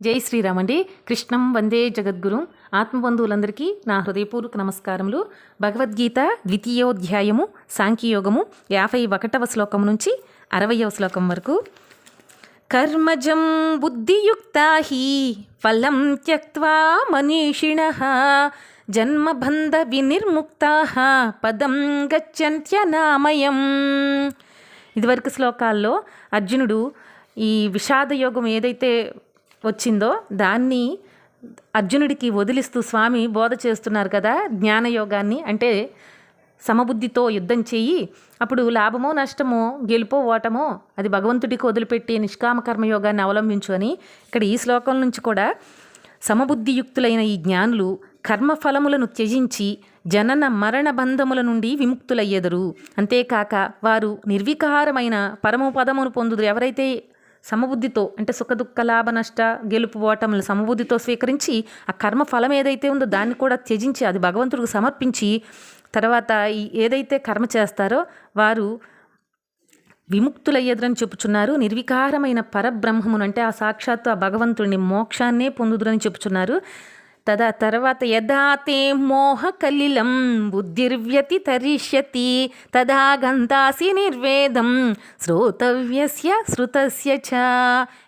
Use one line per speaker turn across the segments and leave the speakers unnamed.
జై శ్రీరామ్ అండి. కృష్ణం వందే జగద్గురు. ఆత్మబంధువులందరికీ నా హృదయపూర్వక నమస్కారములు. భగవద్గీత ద్వితీయోధ్యాయము సాంఖ్యయోగము 51వ శ్లోకం నుంచి 60వ శ్లోకం వరకు. కర్మజం బుద్ధియుక్తా హి ఫలం త్యక్త్వా మనీషిణః జన్మబంధ వినిర్ముక్తాః పదం గచ్చంత్యనామయం. ఇదివరకు శ్లోకాల్లో అర్జునుడు ఈ విషాదయోగం ఏదైతే వచ్చిందో దాన్ని అర్జునుడికి వదిలిస్తూ స్వామి బోధ చేస్తున్నారు కదా. జ్ఞానయోగాన్ని అంటే సమబుద్ధితో యుద్ధం చేయి, అప్పుడు లాభమో నష్టమో గెలుపో ఓటమో అది భగవంతుడికి వదిలిపెట్టి నిష్కామ కర్మయోగాన్ని అవలంబించు అని ఇక్కడ ఈ శ్లోకం నుంచి కూడా సమబుద్ధియుక్తులైన ఈ జ్ఞానులు కర్మఫలములను త్యజించి జనన మరణ బంధముల నుండి విముక్తులయ్యేదరు. అంతేకాక వారు నిర్వికారమైన పరమపదమును పొందుదురు. ఎవరైతే సమబుద్ధితో అంటే సుఖదుఖ లాభ నష్ట గెలుపు ఓటములు సమబుద్ధితో స్వీకరించి ఆ కర్మ ఫలం ఏదైతే ఉందో దాన్ని కూడా త్యజించి అది భగవంతుడికి సమర్పించి తర్వాత ఏదైతే కర్మ చేస్తారో వారు విముక్తులయ్యేదురని చెప్పుచున్నారు. నిర్వికారమైన పరబ్రహ్మమును అంటే ఆ సాక్షాత్తు ఆ భగవంతుడిని మోక్షాన్నే పొందుదురని చెప్పుచున్నారు. తర్వాత యదా తే మోహ కలిలం బుద్ధిర్వ్యతి తరిష్యతి తదా గంతాసి నిర్వేదం శ్రోతవ్యస్య శృతస్య చ.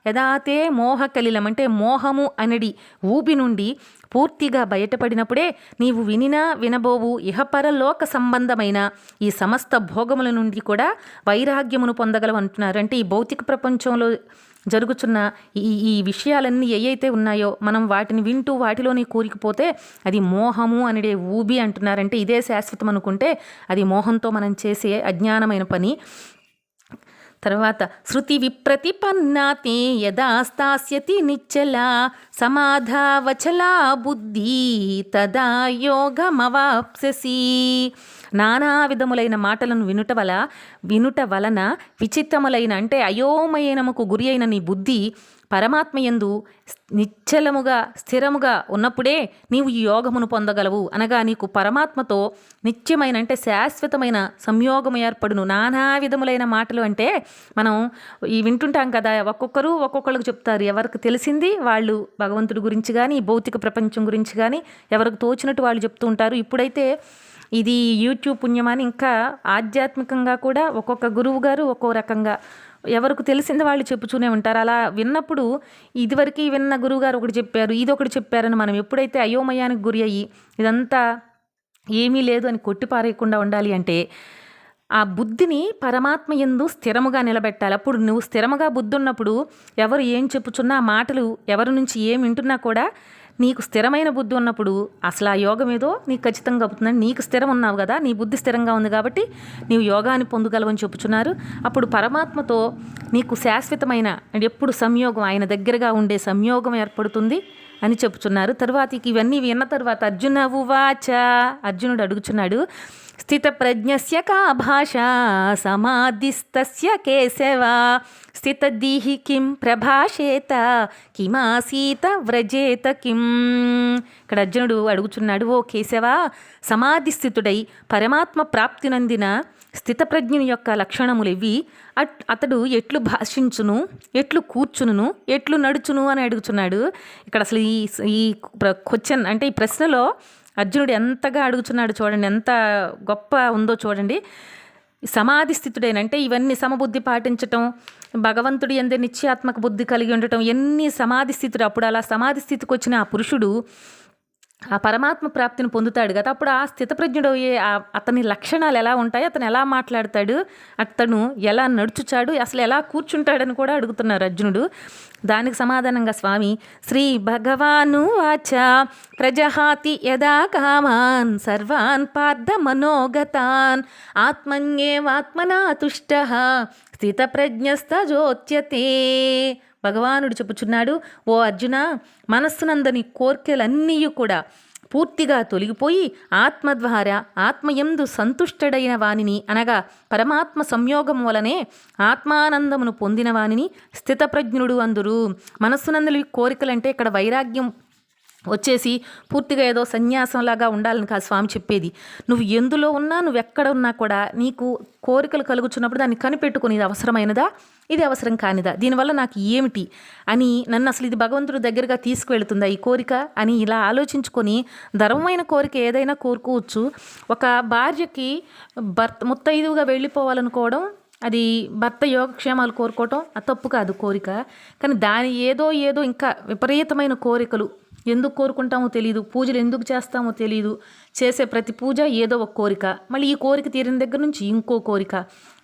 యదా తే మోహ కలిలం అంటే మోహము అనడి ఊబి నుండి పూర్తిగా బయటపడినప్పుడే నీవు వినినా వినబోవు ఇహపరలోక సంబంధమైన ఈ సమస్త భోగముల నుండి కూడా వైరాగ్యమును పొందగలవు అంటున్నారు. అంటే ఈ భౌతిక ప్రపంచంలో జరుగుతున్న ఈ విషయాలన్నీ ఏవైతే ఉన్నాయో మనం వాటిని వింటూ వాటిలోనే కూరికిపోతే అది మోహము అనిడే ఊబి అంటున్నారంటే ఇదే శాశ్వతం అనుకుంటే అది మోహంతో మనం చేసే అజ్ఞానమైన పని. తర్వాత శృతి విప్రతిపన్నాతి యదా స్థాస్యతి నిశ్చలా సమాధావచలా బుద్ధి తదా యోగమవాప్స్యసి. నానా విధములైన మాటలను వినుట వలన విచిత్రములైన అంటే అయోమయనముకు గురి అయిన నీ బుద్ధి పరమాత్మయందు నిశ్చలముగా స్థిరముగా ఉన్నప్పుడే నీవు ఈ యోగమును పొందగలవు. అనగా నీకు పరమాత్మతో నిత్యమైన అంటే శాశ్వతమైన సంయోగము ఏర్పడును. నానా విధములైన మాటలు అంటే మనం ఈ వింటుంటాం కదా, ఒక్కొక్కరికి చెప్తారు. ఎవరికి తెలిసింది వాళ్ళు భగవంతుడి గురించి కానీ భౌతిక ప్రపంచం గురించి కానీ ఎవరికి తోచినట్టు వాళ్ళు చెప్తూ ఉంటారు. ఇప్పుడైతే ఇది యూట్యూబ్ పుణ్యమని ఇంకా ఆధ్యాత్మికంగా కూడా ఒక్కొక్క గురువు గారు ఒక్కో రకంగా ఎవరికి తెలిసింది వాళ్ళు చెప్పుతూనే ఉంటారు. అలా విన్నప్పుడు ఇదివరకు విన్న గురువుగారు ఒకటి చెప్పారు, ఇది ఒకటి చెప్పారని మనం ఎప్పుడైతే అయోమయానికి గురి అయ్యి ఇదంతా ఏమీ లేదు అని కొట్టిపారేయకుండా ఉండాలి అంటే ఆ బుద్ధిని పరమాత్మ యందు స్థిరముగా నిలబెట్టాలి. అప్పుడు నువ్వు స్థిరముగా బుద్ధి ఉన్నప్పుడు ఎవరు ఏం చెప్పుచున్నా మాటలు ఎవరి నుంచి ఏం వింటున్నా కూడా నీకు స్థిరమైన బుద్ధి ఉన్నప్పుడు అసలు ఆ యోగం ఏదో నీకు ఖచ్చితంగా అవుతుందని నీకు స్థిరం ఉన్నావు కదా, నీ బుద్ధి స్థిరంగా ఉంది కాబట్టి నీవు యోగాన్ని పొందగలవని చెప్పుచున్నారు. అప్పుడు పరమాత్మతో నీకు శాశ్వతమైన ఎప్పుడు సంయోగం ఆయన దగ్గరగా ఉండే సంయోగం ఏర్పడుతుంది అని చెప్పుచున్నారు. తర్వాత ఇవన్నీ విన్న తర్వాత అర్జున ఉవాచ అర్జునుడు అడుగుచున్నాడు, స్థిత ప్రజ్ఞస్య కా భాష సమాధిస్తస్య కేశవ స్థితదీహి కిం ప్రభాషేత కిమాసీత వ్రజేత కిం. ఇక్కడ అర్జునుడు అడుగుచున్నాడు, ఓ కేశవ, సమాధి స్థితుడై పరమాత్మ ప్రాప్తి నందిన స్థితప్రజ్ఞుని యొక్క లక్షణములు ఇవి. అతడు ఎట్లు భాషించును, ఎట్లు కూర్చును, ఎట్లు నడుచును అని అడుగుచున్నాడు. ఇక్కడ అసలు ఈ క్వశ్చన్ అంటే ఈ ప్రశ్నలో అర్జునుడు ఎంతగా అడుగుచున్నాడు చూడండి, ఎంత గొప్ప ఉందో చూడండి. సమాధి స్థితుడేనంటే ఇవన్నీ సమబుద్ధి పాటించటం, భగవంతుడి యందే నిశ్చయాత్మక బుద్ధి కలిగి ఉండటం, ఎన్ని సమాధి స్థితుడు. అప్పుడు అలా సమాధి స్థితికి వచ్చిన ఆ పురుషుడు ఆ పరమాత్మ ప్రాప్తిని పొందుతాడు కదా. అప్పుడు ఆ స్థితప్రజ్ఞుడు అతని లక్షణాలు ఎలా ఉంటాయి, అతను ఎలా మాట్లాడతాడు, అతను ఎలా నడుచుచాడు, అసలు ఎలా కూర్చుంటాడని కూడా అడుగుతున్నారు అర్జునుడు. దానికి సమాధానంగా స్వామి శ్రీ భగవాను వాచ ప్రజహాతి యదా కామాన్ సర్వాన్ పార్థ మనోగతాన్ ఆత్మన్యేవాత్మనా తుష్టః స్థితప్రజ్ఞస్తజోచ్యతే. భగవానుడు చెప్పుచున్నాడు, ఓ అర్జున, మనస్సునందని కోర్కెలన్నీ కూడా పూర్తిగా తొలగిపోయి ఆత్మ ద్వారా ఆత్మయందు సంతుష్టడైన వానిని అనగా పరమాత్మ సంయోగం వలనే ఆత్మానందమును పొందిన వానిని స్థితప్రజ్ఞుడు అందురు. మనస్సునందలి కోరికలంటే ఇక్కడ వైరాగ్యం వచ్చేసి పూర్తిగా ఏదో సన్యాసంలాగా ఉండాలని కాదు స్వామి చెప్పేది. నువ్వు ఎందులో ఉన్నా, నువ్వు ఎక్కడ ఉన్నా కూడా నీకు కోరికలు కలుగుతున్నప్పుడు దాన్ని కనిపెట్టుకుని ఇది అవసరమైనదా, ఇది అవసరం కానిదా, దీనివల్ల నాకు ఏమిటి అని నన్ను అసలు ఇది భగవంతుడి దగ్గరగా తీసుకువెళుతుందా ఈ కోరిక అని ఇలా ఆలోచించుకొని ధర్మమైన కోరిక ఏదైనా కోరుకోవచ్చు. ఒక భార్యకి ముత్తైదువుగా వెళ్ళిపోవాలనుకోవడం, అది భర్త యోగక్షేమాలు కోరుకోవటం అది తప్పు కాదు కోరిక. కానీ దాని ఏదో ఇంకా విపరీతమైన కోరికలు ఎందుకు కోరుకుంటామో తెలియదు, పూజలు ఎందుకు చేస్తామో తెలియదు, చేసే ప్రతి పూజ ఏదో ఒక కోరిక, మళ్ళీ ఈ కోరిక తీరిన దగ్గర నుంచి ఇంకో కోరిక,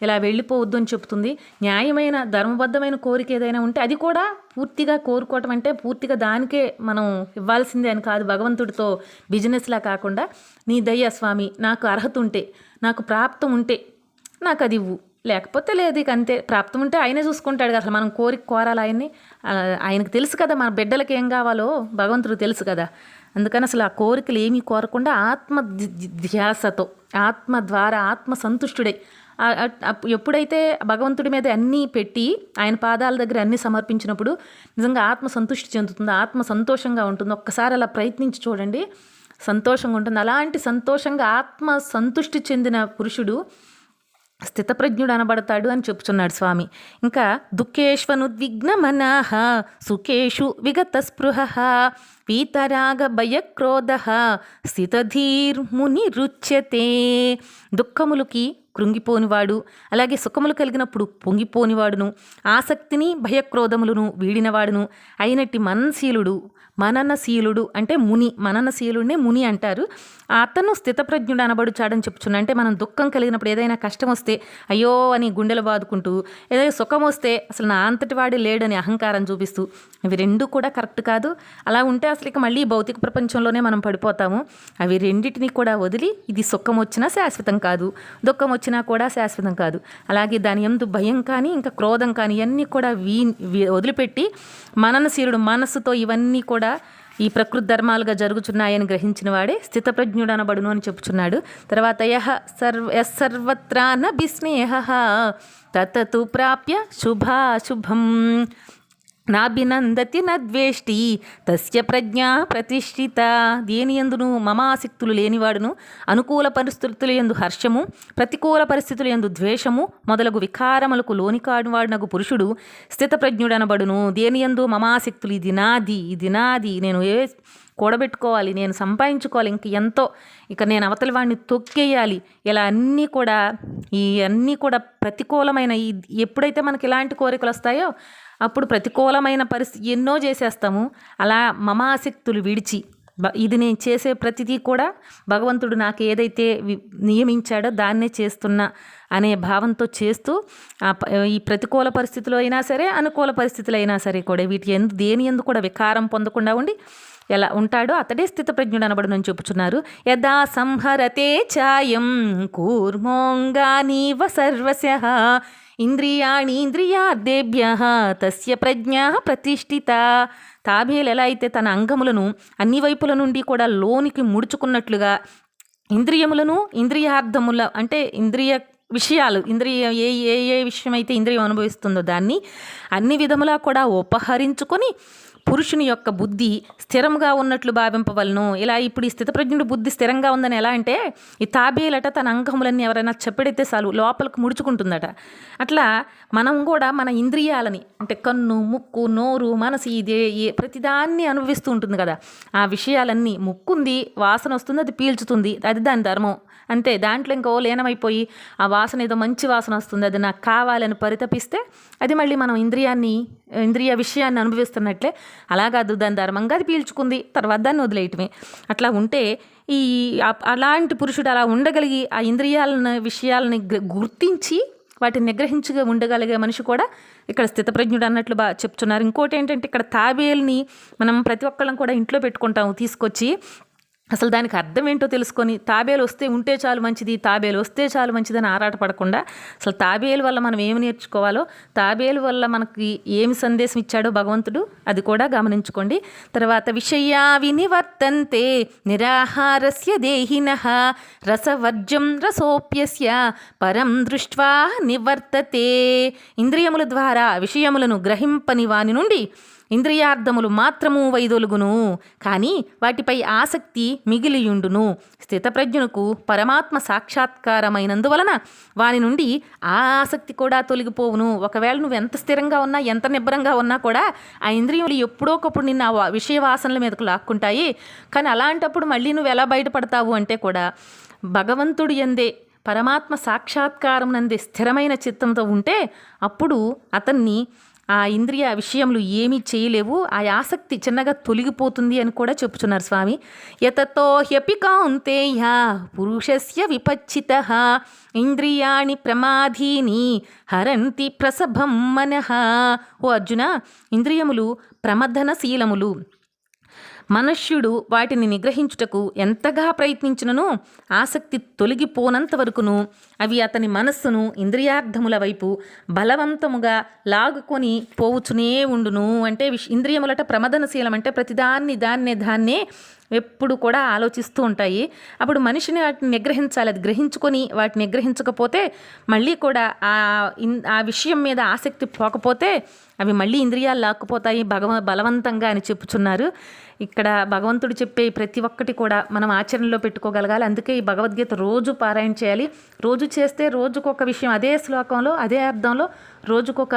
ఇలా వెళ్ళిపోవద్దు అని చెప్తుంది. న్యాయమైన ధర్మబద్ధమైన కోరిక ఏదైనా ఉంటే అది కూడా పూర్తిగా కోరుకోవటం అంటే పూర్తిగా దానికే మనం ఇవ్వాల్సిందే అని కాదు, భగవంతుడితో బిజినెస్లా కాకుండా నీ దయ్య స్వామి నాకు అర్హత ఉంటే, నాకు ప్రాప్తం ఉంటే నాకు అది ఇవ్వు, లేకపోతే లేదు, ఇక అంతే. ప్రాప్తం ఉంటే ఆయనే చూసుకుంటాడు కదా, అసలు మనం కోరాలి ఆయన్ని. ఆయనకు తెలుసు కదా మన బిడ్డలకి ఏం కావాలో, భగవంతుడు తెలుసు కదా. అందుకని అసలు ఆ కోరికలు ఏమీ కోరకుండా ఆత్మ ధ్యాసతో, ఆత్మ ద్వారా ఆత్మ సంతుష్టుడై ఎప్పుడైతే భగవంతుడి మీద అన్నీ పెట్టి ఆయన పాదాల దగ్గర అన్నీ సమర్పించినప్పుడు నిజంగా ఆత్మ సంతుష్టి చెందుతుంది, ఆత్మ సంతోషంగా ఉంటుంది. ఒక్కసారి అలా ప్రయత్నించి చూడండి, సంతోషంగా ఉంటుంది. అలాంటి సంతోషంగా ఆత్మ సంతుష్టి చెందిన పురుషుడు స్థితప్రజ్ఞుడు అనబడతాడు అని చెప్పుచున్నాడు స్వామి. ఇంకా దుఃఖేష్వనుద్విగ్నమనః సుఖేషు విగత స్పృహ పీతరాగ భయక్రోధ స్థితధీర్మునిరుచ్యతే. దుఃఖములకి కృంగిపోనివాడు, అలాగే సుఖములు కలిగినప్పుడు పొంగిపోనివాడును, ఆసక్తిని భయక్రోధములను వీడినవాడును అయినట్టి మననశీలుడు అంటే ముని, మననశీలుడినే ముని అంటారు. అతను స్థితప్రజ్ఞుడు అనబడుచాడని చెప్తున్నా. అంటే మనం దుఃఖం కలిగినప్పుడు ఏదైనా కష్టం వస్తే అయ్యో అని గుండెలు బాదుకుంటూ, ఏదైనా సుఖం వస్తే అసలు నా అంతటి వాడి లేడని అహంకారం చూపిస్తూ, ఇవి రెండు కూడా కరెక్ట్ కాదు. అలా ఉంటే అసలు ఇక మళ్ళీ భౌతిక ప్రపంచంలోనే మనం పడిపోతాము. అవి రెండింటినీ కూడా వదిలి, ఇది సుఖం వచ్చినా శాశ్వతం కాదు, దుఃఖం వచ్చినా కూడా శాశ్వతం కాదు. అలాగే దాని యందు భయం కానీ ఇంకా క్రోధం కానీ ఇవన్నీ కూడా వదిలిపెట్టి మననశీలుడు, మనస్సుతో ఇవన్నీ కూడా ఈ ప్రకృతి ధర్మాలుగా జరుగుచున్నాయని గ్రహించిన వాడే స్థితప్రజ్ఞుడు అనబడును అని చెప్పుచున్నాడు. తర్వాత సర్వత్రా న బిస్నేహ తతతు ప్రాప్య శుభాశుభం నాభినందతి నద్వేష్టి తస్య ప్రజ్ఞా ప్రతిష్ఠిత. దేని యందును మమాసక్తులు లేనివాడును, అనుకూల పరిస్థితుల యందు హర్షము, ప్రతికూల పరిస్థితుల యందు ద్వేషము మొదలగు వికారములకు లోనికాడువాడునగు పురుషుడు స్థితప్రజ్ఞుడనబడును. దేని యందు మమాసక్తులు, ఇది నాది, నేను కూడబెట్టుకోవాలి, నేను సంపాదించుకోవాలి, ఇంక ఎంతో, ఇక నేను అవతలి వాడిని తొక్కేయాలి, ఇలా అన్నీ కూడా ప్రతికూలమైన ఎప్పుడైతే మనకి ఇలాంటి కోరికలు వస్తాయో అప్పుడు ప్రతికూలమైన పరిస్థితి ఎన్నో చేసేస్తాము. అలా మమాసక్తులు విడిచి ఇది నేను చేసే ప్రతిదీ కూడా భగవంతుడు నాకు ఏదైతే నియమించాడో దాన్నే చేస్తున్నా అనే భావంతో చేస్తూ ఈ ప్రతికూల పరిస్థితులు అయినా సరే, అనుకూల పరిస్థితులు అయినా సరే కూడా దేని యందు కూడా వికారం పొందకుండా ఉండి ఎలా ఉంటాడో అతడే స్థితప్రజ్ఞుడు అనబడునని చెప్పుచున్నారు. యదా సంహరతే ఛాయం కూర్మోంగానీవ సర్వస్యః ఇంద్రియాణీంద్రియార్థేభ్యః తస్య ప్రజ్ఞా ప్రతిష్ఠిత. తాబేలు ఎలా అయితే తన అంగములను అన్ని వైపుల నుండి కూడా లోనికి ముడుచుకున్నట్లుగా ఇంద్రియములను, ఇంద్రియార్థముల అంటే ఇంద్రియ విషయాలు, ఏ విషయం అయితే ఇంద్రియం అనుభవిస్తుందో దాన్ని అన్ని విధములా కూడా ఉపహరించుకొని పురుషుని యొక్క బుద్ధి స్థిరంగా ఉన్నట్లు భావింపవలను. ఇలా ఇప్పుడు ఈ స్థితప్రజ్ఞుడి బుద్ధి స్థిరంగా ఉందని ఎలా అంటే, ఈ తాబేలట తన అంగములన్నీ ఎవరైనా చెప్పడితే చాలు లోపలికి ముడుచుకుంటుందట. అట్లా మనం కూడా మన ఇంద్రియాలని అంటే కన్ను, ముక్కు, నోరు, మనసు ప్రతిదాన్ని అనుభవిస్తూ ఉంటుంది కదా. ఆ విషయాలన్నీ, ముక్కుంది వాసన వస్తుంది, అది పీల్చుతుంది, అది దాని ధర్మం అంతే. దాంట్లో ఇంకో లీనమైపోయి ఆ వాసన ఏదో మంచి వాసన వస్తుంది, అది నాకు కావాలని పరితపిస్తే అది మళ్ళీ మనం ఇంద్రియ విషయాన్ని అనుభవిస్తున్నట్లే. అలాగాదు, దాని ధర్మంగా అది పీల్చుకుంది, తర్వాత దాన్ని వదిలేయటమే. అట్లా ఉంటే అలాంటి పురుషుడు అలా ఉండగలిగి ఆ విషయాలని గుర్తించి వాటిని నిగ్రహించుగా ఉండగలిగే మనిషి కూడా ఇక్కడ స్థితప్రజ్ఞుడు అన్నట్లు చెప్తున్నారు. ఇంకోటి ఏంటంటే, ఇక్కడ తాబేల్ని మనం ప్రతి ఒక్కళ్ళం కూడా ఇంట్లో పెట్టుకుంటాము తీసుకొచ్చి. అసలు దానికి అర్థం ఏంటో తెలుసుకొని తాబేలు ఉంటే చాలు మంచిది, తాబేలు వస్తే చాలు మంచిదని ఆరాటపడకుండా అసలు తాబేలు వల్ల మనం ఏమి నేర్చుకోవాలో, తాబేలు వల్ల మనకి ఏమి సందేశం ఇచ్చాడో భగవంతుడు, అది కూడా గమనించుకోండి. తర్వాత విషయా వినివర్తంతే నిరాహారస్య దేహినః రసవర్జ్యం రసోప్యస్య పరం దృష్ట్వా నివర్తతే. ఇంద్రియముల ద్వారా విషయములను గ్రహింపని వాని నుండి ఇంద్రియార్థములు మాత్రము వైదొలుగును, కానీ వాటిపై ఆసక్తి మిగిలియుండును. స్థితప్రజ్ఞునకు పరమాత్మ సాక్షాత్కారమైనందువలన వాని నుండి ఆ ఆసక్తి కూడా తొలగిపోవును. ఒకవేళ నువ్వు ఎంత స్థిరంగా ఉన్నా, ఎంత నిబ్బరంగా ఉన్నా కూడా ఆ ఇంద్రియములు ఎప్పుడోకప్పుడు నిన్న ఆ విషయ వాసనల మీదకు లాక్కుంటాయి. కానీ అలాంటప్పుడు మళ్ళీ నువ్వు ఎలా బయటపడతావు అంటే కూడా భగవంతుడు యందే, పరమాత్మ సాక్షాత్కారం నందే స్థిరమైన చిత్తంతో ఉంటే అప్పుడు అతన్ని ఆ ఇంద్రియ విషయములు ఏమీ చేయలేవు, ఆ ఆసక్తి చిన్నగా తొలగిపోతుంది అని కూడా చెప్పుచున్నారు స్వామి. యతతో హ్యపి కౌంతేయ పురుషస్య విపచ్చితః ఇంద్రియాణి ప్రమాధీని హరంతి ప్రసభం మనః. ఓ అర్జున, ఇంద్రియములు ప్రమథనశీలములు. మనుష్యుడు వాటిని నిగ్రహించుటకు ఎంతగా ప్రయత్నించినను ఆసక్తి తొలగిపోనంత వరకును అవి అతని మనస్సును ఇంద్రియార్థముల వైపు బలవంతముగా లాగుకొని పోవుచునే ఉండును. అంటే ఇంద్రియములట ప్రమదనశీలం, అంటే ప్రతిదాన్ని దాన్నే ఎప్పుడు కూడా ఆలోచిస్తూ ఉంటాయి. అప్పుడు మనిషిని వాటిని నిగ్రహించాలి. అది గ్రహించుకొని వాటిని నిగ్రహించకపోతే మళ్ళీ కూడా ఆ విషయం మీద ఆసక్తి పోకపోతే అవి మళ్ళీ ఇంద్రియాలు లాక్కుపోతాయి బలవంతంగా అని చెప్పుచున్నారు. ఇక్కడ భగవంతుడు చెప్పే ప్రతి ఒక్కటి కూడా మనం ఆచరణలో పెట్టుకోగలగాలి. అందుకే ఈ భగవద్గీత రోజు పారాయణ చేయాలి. రోజు చేస్తే రోజుకొక విషయం, అదే శ్లోకంలో అదే అర్థంలో రోజుకొక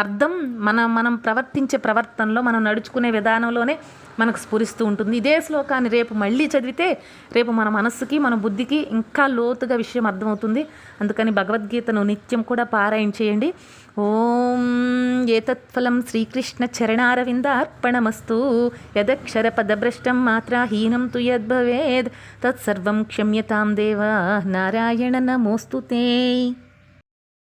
అర్థం మనం ప్రవర్తించే ప్రవర్తనలో, మనం నడుచుకునే విధానంలోనే మనకు స్ఫురిస్తూ ఉంటుంది. ఇదే శ్లోకాన్ని రేపు మళ్ళీ చదివితే రేపు మన మనస్సుకి మన బుద్ధికి ఇంకా లోతుగా విషయం అర్థమవుతుంది. అందుకని భగవద్గీతను నిత్యం కూడా పారాయణ చేయండి. ఓం ఏతత్ఫలం శ్రీకృష్ణ చరణారవింద అర్పణమస్తు. యదక్షర పదభ్రష్టం మాత్రాహీనం తు యద్భవేద్ తత్సర్వం క్షమ్యతాం దేవా నారాయణ నమోస్తుతే.